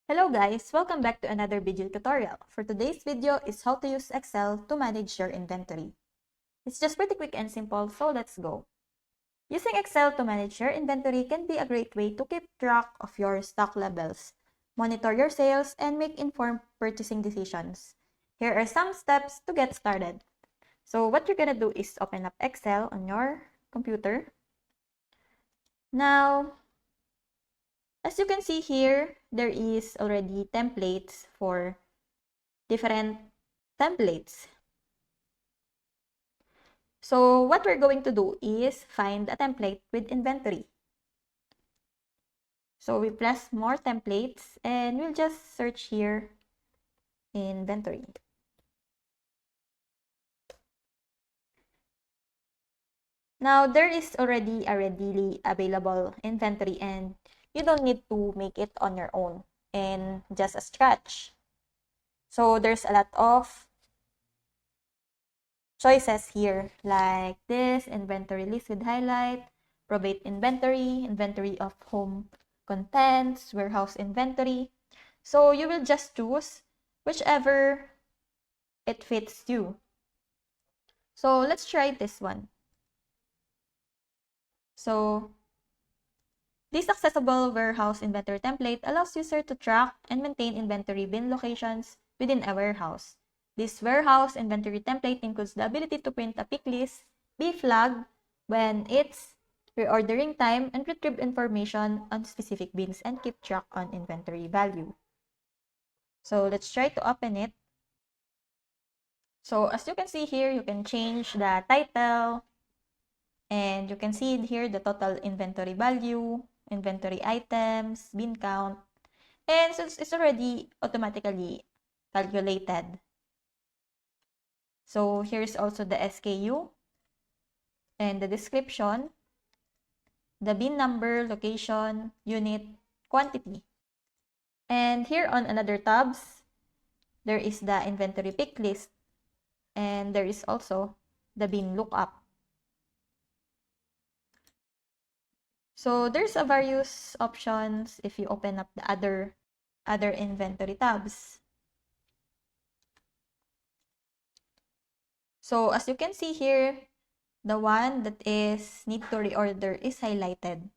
Hello guys, welcome back to another video tutorial. For today's video is how to use Excel to manage your inventory. It's just pretty quick and simple, so let's go. Using Excel to manage your inventory can be a great way to keep track of your stock levels, monitor your sales, and make informed purchasing decisions. Here are some steps to get started. So what you're gonna do is open up Excel on your computer. Now, as you can see here, there is already templates for different templates. So what we're going to do is find a template with inventory. So we press more templates and we'll just search here inventory. Now there is already a readily available inventory and you don't need to make it on your own and just a scratch. So there's a lot of choices here like this inventory list with highlight, probate inventory, inventory of home contents, warehouse inventory. So you will just choose whichever it fits you. So let's try this one. So this accessible warehouse inventory template allows user to track and maintain inventory bin locations within a warehouse. This warehouse inventory template includes the ability to print a pick list, be flagged when it's reordering time, and retrieve information on specific bins and keep track on inventory value. So let's try to open it. So as you can see here, you can change the title, and you can see here the total inventory value, inventory items, bin count, and so it's already automatically calculated. So here's also the SKU and the description, the bin number, location, unit, quantity. And here on another tabs, there is the inventory pick list, and there is also the bin lookup. So there's a various options if you open up the other inventory tabs. So as you can see here, the one that is need to reorder is highlighted.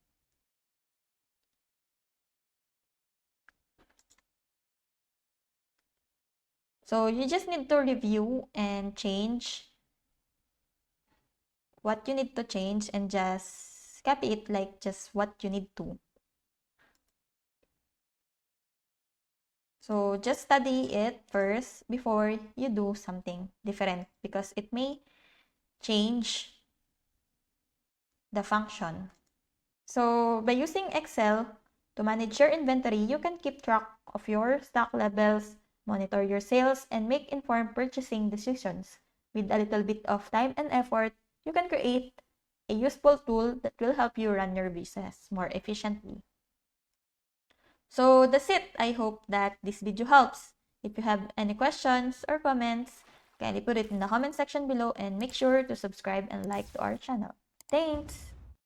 So you just need to review and change what you need to change and just copy it like just what you need to. So just study it first before you do something different because it may change the function. So by using Excel to manage your inventory, you can keep track of your stock levels, monitor your sales, and make informed purchasing decisions. With a little bit of time and effort, you can create a useful tool that will help you run your business more efficiently. So that's it. I hope that this video helps. If you have any questions or comments, kindly put it in the comment section below and make sure to subscribe and like to our channel. Thanks!